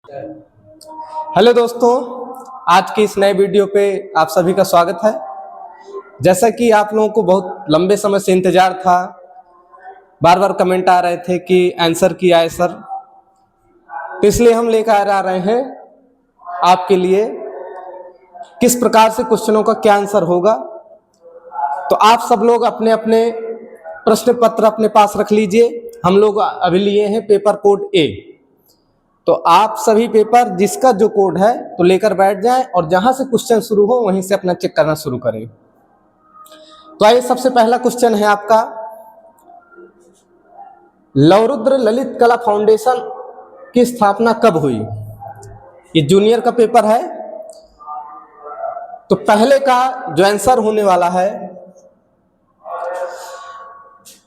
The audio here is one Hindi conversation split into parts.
हेलो दोस्तों, आज की इस नए वीडियो पे आप सभी का स्वागत है। जैसा कि आप लोगों को बहुत लंबे समय से इंतजार था, बार बार कमेंट आ रहे थे कि आंसर किया है सर, तो इसलिए हम लेकर आ रहे हैं आपके लिए किस प्रकार से क्वेश्चनों का क्या आंसर होगा। तो आप सब लोग अपने अपने प्रश्न पत्र अपने पास रख लीजिए। हम लोग अभी लिए हैं पेपर कोड ए, तो आप सभी पेपर जिसका जो कोड है तो लेकर बैठ जाएं और जहां से क्वेश्चन शुरू हो वहीं से अपना चेक करना शुरू करें। तो आइए, सबसे पहला क्वेश्चन है आपका, लवरुद्र ललित कला फाउंडेशन की स्थापना कब हुई? ये जूनियर का पेपर है। तो पहले का जो आंसर होने वाला है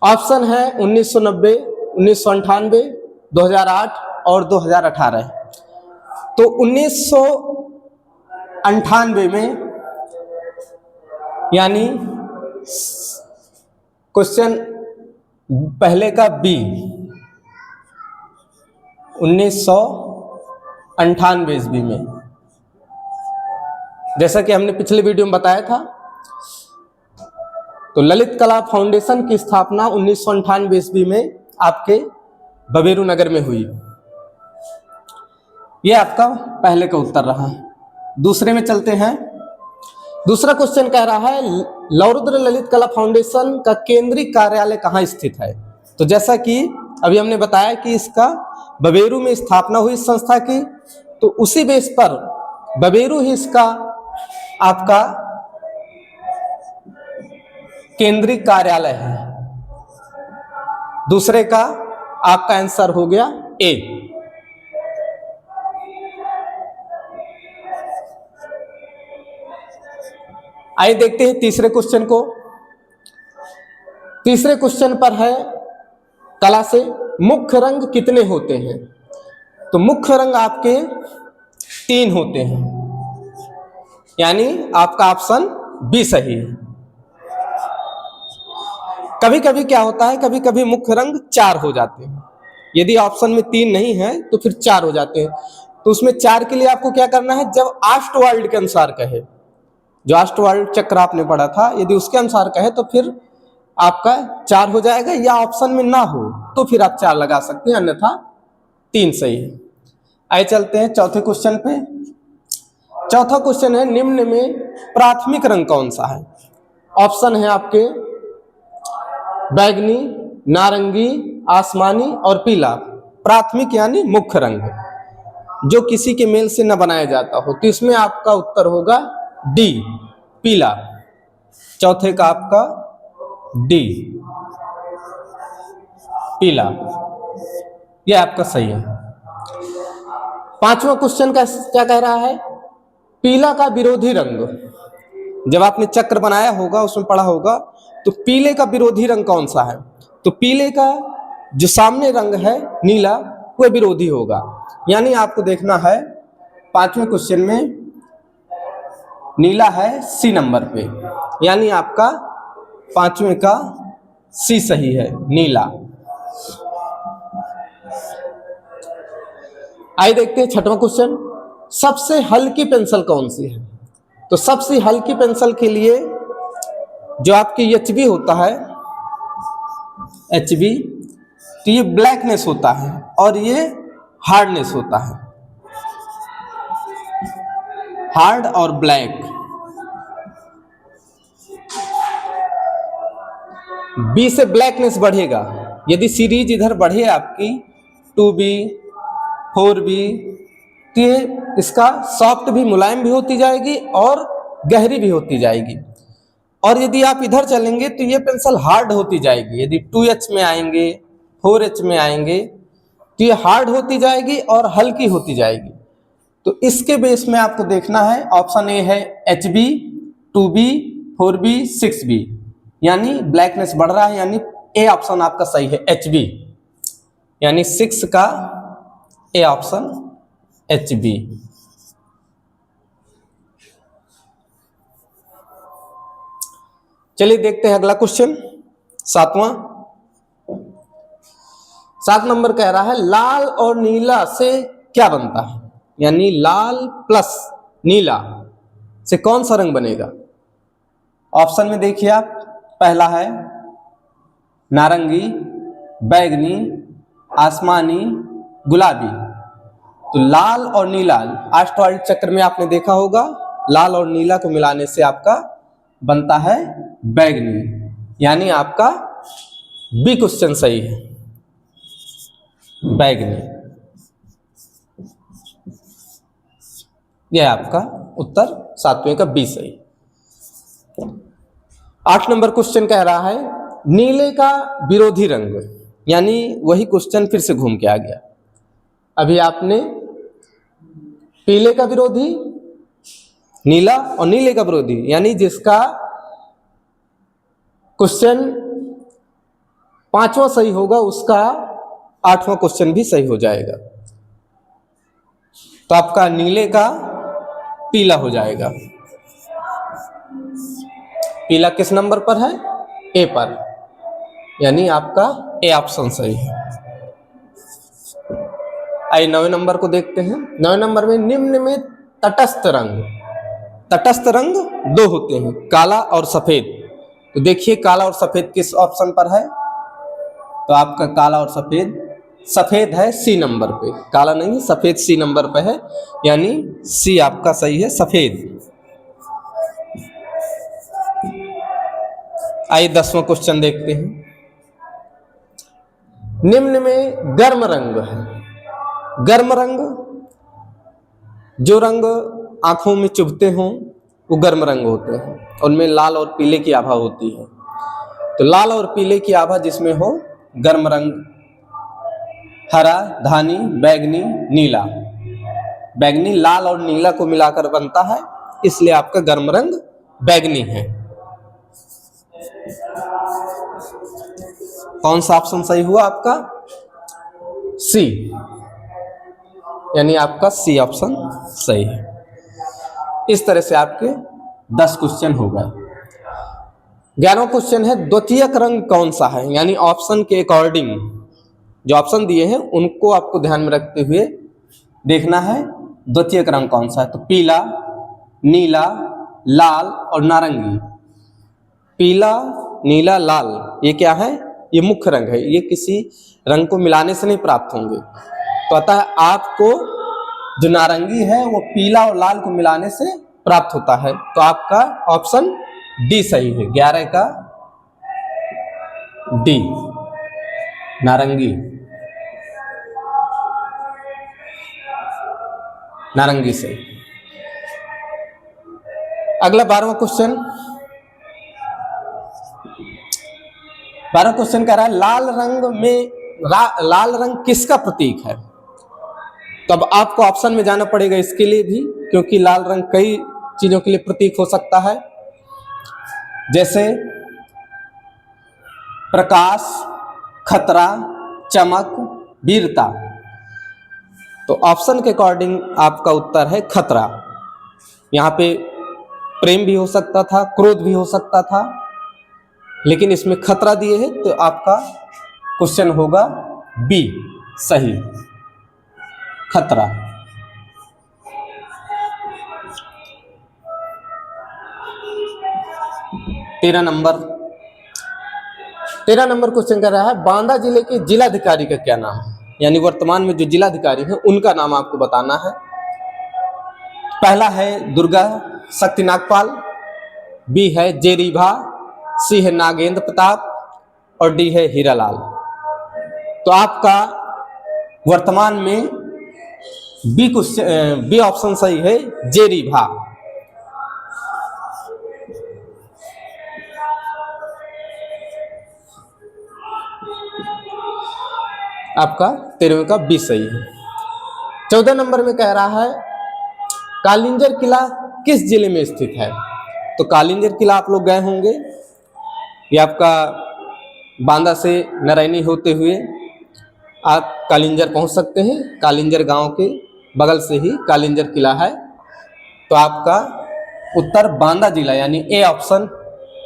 ऑप्शन है 1990, 1998, 2008 और 2018। तो 1998 में, यानी क्वेश्चन पहले का बी, 1998 ईस्वी में, जैसा कि हमने पिछले वीडियो में बताया था। तो ललित कला फाउंडेशन की स्थापना 1998 ईस्वी में आपके बबेरू नगर में हुई। यह आपका पहले का उत्तर रहा। दूसरे में चलते हैं। दूसरा क्वेश्चन कह रहा है, लवरुद्र ललित कला फाउंडेशन का केंद्रीय कार्यालय कहाँ स्थित है? तो जैसा कि अभी हमने बताया कि इसका बबेरू में स्थापना हुई इस संस्था की, तो उसी बेस पर बबेरू ही इसका आपका केंद्रीय कार्यालय है। दूसरे का आपका आंसर हो गया ए। आइए देखते हैं तीसरे क्वेश्चन को। तीसरे क्वेश्चन पर है, कला से मुख्य रंग कितने होते हैं? तो मुख्य रंग आपके 3 होते हैं, यानी आपका ऑप्शन बी सही है। कभी कभी क्या होता है, कभी कभी मुख्य रंग 4 हो जाते हैं। यदि ऑप्शन में 3 नहीं है तो फिर 4 हो जाते हैं। तो उसमें 4 के लिए आपको क्या करना है, जब अष्टवर्ल्ड के अनुसार कहे, जो अष्टवर्ल्ड चक्र आपने पढ़ा था, यदि उसके अनुसार कहे तो फिर आपका 4 हो जाएगा, या ऑप्शन में ना हो तो फिर आप 4 लगा सकते हैं, अन्यथा 3 सही है। आइए चलते हैं चौथे क्वेश्चन पे। चौथा क्वेश्चन है, निम्न में प्राथमिक रंग कौन सा है? ऑप्शन है आपके बैगनी, नारंगी, आसमानी और पीला। प्राथमिक यानी मुख्य रंग, जो किसी के मेल से न बनाया जाता हो। तो इसमें आपका उत्तर होगा डी, पीला। चौथे का आपका डी, पीला, यह आपका सही है। पांचवा क्वेश्चन का क्या कह रहा है, पीला का विरोधी रंग। जब आपने चक्र बनाया होगा, उसमें पढ़ा होगा, तो पीले का विरोधी रंग कौन सा है? तो पीले का जो सामने रंग है नीला, वह विरोधी होगा। यानी आपको देखना है पांचवें क्वेश्चन में नीला है सी नंबर पे, यानी आपका पांचवें का सी सही है, नीला। आइए देखते हैं छठवां क्वेश्चन, सबसे हल्की पेंसिल कौन सी है? तो सबसे हल्की पेंसिल के लिए जो आपकी HB होता है, HB, तो ये ब्लैकनेस होता है और ये हार्डनेस होता है। हार्ड और ब्लैक, बी से ब्लैकनेस बढ़ेगा। यदि सीरीज इधर बढ़े आपकी 2B, 4B, तो ये इसका सॉफ्ट भी, मुलायम भी होती जाएगी और गहरी भी होती जाएगी। और यदि आप इधर चलेंगे तो ये पेंसिल हार्ड होती जाएगी। यदि 2H में आएंगे, 4H में आएंगे, तो ये हार्ड होती जाएगी और हल्की होती जाएगी। तो इसके बेस में आपको देखना है, ऑप्शन ए है HB, 2B, 4B, 6B, यानी ब्लैकनेस बढ़ रहा है, यानी ए ऑप्शन आपका सही है, HB, यानी 6 का ए ऑप्शन, HB। चलिए देखते हैं अगला क्वेश्चन, सातवां। 7 नंबर कह रहा है, लाल और नीला से क्या बनता है? यानी लाल प्लस नीला से कौन सा रंग बनेगा? ऑप्शन में देखिए आप, पहला है नारंगी, बैगनी, आसमानी, गुलाबी। तो लाल और नीला अष्टवार्षिक चक्र में आपने देखा होगा, लाल और नीला को मिलाने से आपका बनता है बैगनी, यानी आपका बी क्वेश्चन सही है, बैगनी। यह आपका उत्तर 7वें का बी सही। 8 नंबर क्वेश्चन कह रहा है नीले का विरोधी रंग, यानी वही क्वेश्चन फिर से घूम के आ गया। अभी आपने पीले का विरोधी नीला और नीले का विरोधी, यानी जिसका क्वेश्चन 5वां सही होगा उसका 8वां क्वेश्चन भी सही हो जाएगा। तो आपका नीले का पीला हो जाएगा। पीला किस नंबर पर है? ए पर, यानी आपका ए ऑप्शन सही है। आइए 9वें नंबर को देखते हैं। 9वें नंबर में निम्न में तटस्थ रंग, तटस्थ रंग 2 होते हैं, काला और सफेद। तो देखिए काला और सफेद किस ऑप्शन पर है? तो आपका काला और सफेद, सफेद है सी नंबर पे, काला नहीं, सफेद सी नंबर पे है, यानी सी आपका सही है, सफेद। आइए 10वां क्वेश्चन देखते हैं। निम्न में गर्म रंग है, गर्म रंग, जो रंग आंखों में चुभते हों वो गर्म रंग होते हैं, उनमें लाल और पीले की आभा होती है। तो लाल और पीले की आभा जिसमें हो गर्म रंग, हरा, धानी, बैगनी, नीला। बैगनी लाल और नीला को मिलाकर बनता है, इसलिए आपका गर्म रंग बैगनी है। कौन सा ऑप्शन सही हुआ आपका? सी, यानी आपका सी ऑप्शन सही है। इस तरह से आपके 10 क्वेश्चन हो गए। 11वां क्वेश्चन है द्वितीयक रंग कौन सा है, यानी ऑप्शन के अकॉर्डिंग जो ऑप्शन दिए हैं उनको आपको ध्यान में रखते हुए देखना है द्वितीयक रंग कौन सा है। तो पीला, नीला, लाल और नारंगी। पीला, नीला, लाल, ये क्या है? ये मुख्य रंग है, ये किसी रंग को मिलाने से नहीं प्राप्त होंगे। तो अतः आपको जो नारंगी है वो पीला और लाल को मिलाने से प्राप्त होता है। तो आपका ऑप्शन डी सही है, 11 का डी, नारंगी, नारंगी से। अगला 12वां क्वेश्चन, 12वां क्वेश्चन कह रहा है लाल रंग में लाल रंग किसका प्रतीक है? तो अब आपको ऑप्शन में जाना पड़ेगा इसके लिए भी, क्योंकि लाल रंग कई चीजों के लिए प्रतीक हो सकता है, जैसे प्रकाश, खतरा, चमक, वीरता। तो ऑप्शन के अकॉर्डिंग आपका उत्तर है खतरा। यहाँ पे प्रेम भी हो सकता था, क्रोध भी हो सकता था, लेकिन इसमें खतरा दिए हैं, तो आपका क्वेश्चन होगा बी सही, खतरा। तेरह नंबर क्वेश्चन कर रहा है बांदा जिले के जिलाधिकारी का क्या नाम है, यानी वर्तमान में जो जिलाधिकारी है उनका नाम आपको बताना है। पहला है दुर्गा शक्ति नागपाल, बी है जे रीभा, सी है नागेंद्र प्रताप और डी है हीरालाल। तो आपका वर्तमान में बी ऑप्शन सही है, जे रीभा। आपका 13वें का बी सही है। 14 नंबर में कह रहा है कालिंजर किला किस जिले में स्थित है? तो कालिंजर किला आप लोग गए होंगे, ये आपका बांदा से नारायणी होते हुए आप कालिंजर पहुंच सकते हैं। कालिंजर गांव के बगल से ही कालिंजर किला है। तो आपका उत्तर बांदा जिला, यानी ए ऑप्शन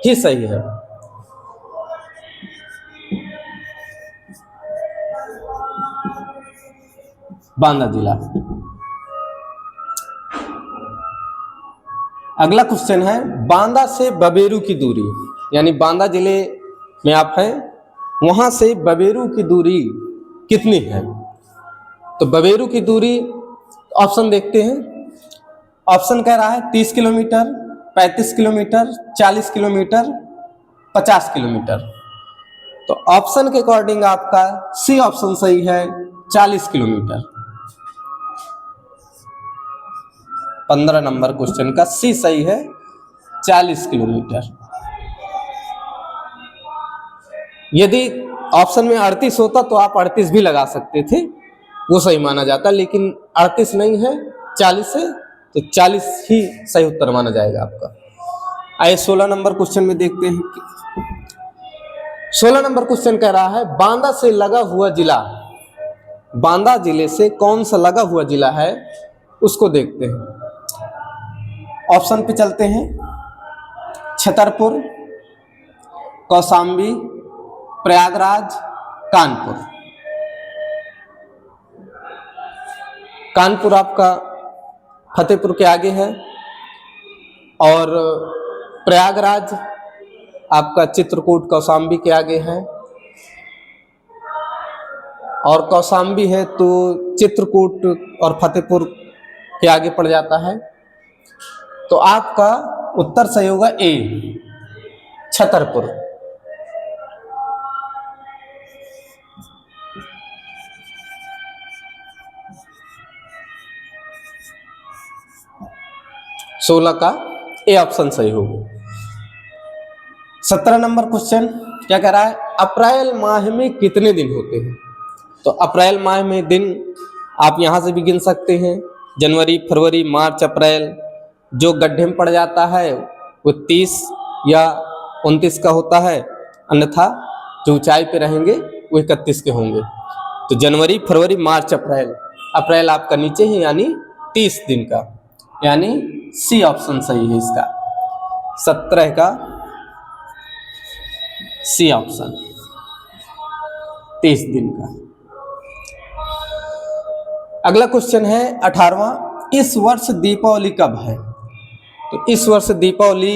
ही सही है। बांदा जिला। अगला क्वेश्चन है बांदा से बबेरू की दूरी, यानी बांदा जिले में आप हैं, वहां से बबेरू की दूरी कितनी है। तो बबेरू की दूरी ऑप्शन देखते हैं। ऑप्शन कह रहा है 30 किलोमीटर, 35 किलोमीटर, 40 किलोमीटर, 50 किलोमीटर। तो ऑप्शन के अकॉर्डिंग आपका सी ऑप्शन सही है, 40 किलोमीटर। 15 नंबर क्वेश्चन का सी सही है, 40 किलोमीटर। यदि ऑप्शन में 38 होता तो आप 38 भी लगा सकते थे, वो सही माना जाता, लेकिन 38 नहीं है, 40 है, तो 40 ही सही उत्तर माना जाएगा आपका। आइए 16 नंबर क्वेश्चन में देखते हैं। 16 नंबर क्वेश्चन कह रहा है बांदा से लगा हुआ जिला, बांदा जिले से कौन सा लगा हुआ जिला है उसको देखते हैं। ऑप्शन पे चलते हैं। छतरपुर, कौशाम्बी, प्रयागराज, कानपुर। कानपुर आपका फतेहपुर के आगे है और प्रयागराज आपका चित्रकूट कौशाम्बी के आगे है, और कौशाम्बी है तो चित्रकूट और फतेहपुर के आगे पड़ जाता है। तो आपका उत्तर सही होगा ए, छतरपुर। सोलह का ए ऑप्शन सही होगा। 17 नंबर क्वेश्चन क्या कह रहा है अप्रैल माह में कितने दिन होते हैं। तो अप्रैल माह में दिन आप यहां से भी गिन सकते हैं, जनवरी, फरवरी, मार्च, अप्रैल। जो गड्ढे में पड़ जाता है वो 30 या 29 का होता है, अन्यथा जो ऊंचाई पे रहेंगे वो 31 के होंगे। तो जनवरी, फरवरी, मार्च, अप्रैल। अप्रैल आपका नीचे है यानी 30 दिन का, यानी सी ऑप्शन सही है इसका, 17 का सी ऑप्शन, 30 दिन का। अगला क्वेश्चन है 18वां, इस वर्ष दीपावली कब है। तो इस वर्ष दीपावली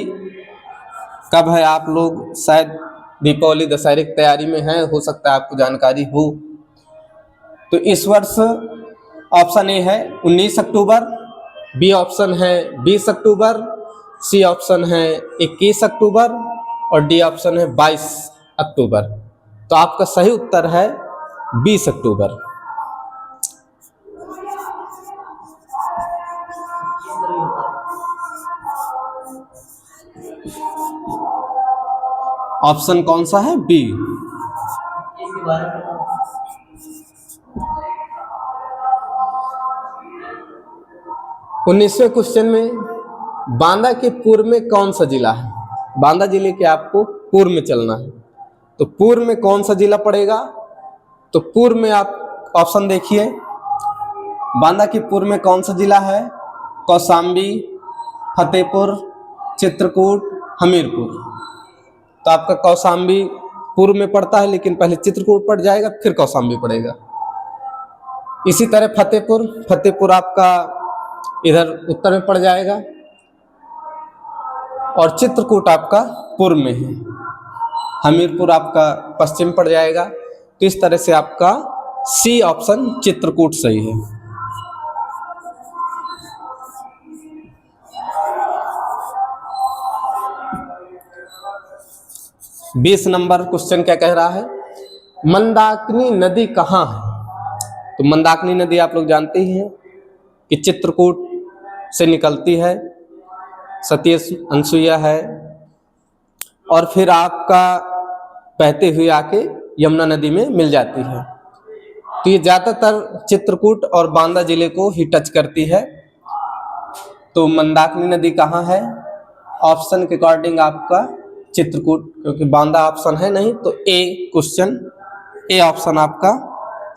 कब है, आप लोग शायद दीपावली दशहरे की तैयारी में हैं, हो सकता है आपको जानकारी हो। तो इस वर्ष ऑप्शन ए है 19 अक्टूबर, बी ऑप्शन है 20 अक्टूबर, सी ऑप्शन है 21 अक्टूबर और डी ऑप्शन है 22 अक्टूबर। तो आपका सही उत्तर है 20 अक्टूबर। ऑप्शन कौन सा है, बी। 19वें क्वेश्चन में बांदा के पूर्व में कौन सा जिला है। बांदा जिले के आपको पूर्व में चलना है, तो पूर्व में कौन सा जिला पड़ेगा। तो पूर्व में आप ऑप्शन देखिए, बांदा के पूर्व में कौन सा जिला है, कौशाम्बी, फतेहपुर, चित्रकूट, हमीरपुर। तो आपका कौशाम्बी पूर्व में पड़ता है, लेकिन पहले चित्रकूट पड़ जाएगा फिर कौशाम्बी पड़ेगा। इसी तरह फतेहपुर, फतेहपुर आपका इधर उत्तर में पड़ जाएगा और चित्रकूट आपका पूर्व में है, हमीरपुर आपका पश्चिम पड़ जाएगा। तो इस तरह से आपका सी ऑप्शन चित्रकूट सही है। बीस नंबर क्वेश्चन क्या कह रहा है, मंदाकिनी नदी कहाँ है। तो मंदाकिनी नदी आप लोग जानते ही हैं कि चित्रकूट से निकलती है, सती अनसुईया है और फिर आपका बहते हुए आके यमुना नदी में मिल जाती है। तो ये ज़्यादातर चित्रकूट और बांदा जिले को ही टच करती है। तो मंदाकिनी नदी कहाँ है, ऑप्शन के अकॉर्डिंग आपका चित्रकूट, क्योंकि बांदा ऑप्शन है नहीं, तो ए क्वेश्चन, ए ऑप्शन आपका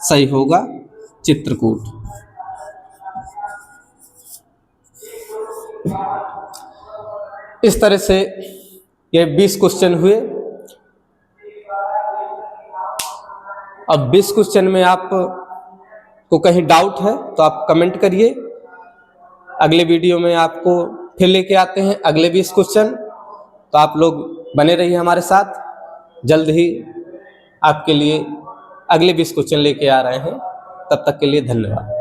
सही होगा, चित्रकूट। इस तरह से ये 20 क्वेश्चन हुए। अब 20 क्वेश्चन में आप को कहीं डाउट है तो आप कमेंट करिए, अगले वीडियो में आपको फिर लेके आते हैं अगले 20 क्वेश्चन। तो आप लोग बने रहिए हमारे साथ, जल्द ही आपके लिए अगले 20 क्वेश्चन लेके आ रहे हैं। तब तक के लिए धन्यवाद।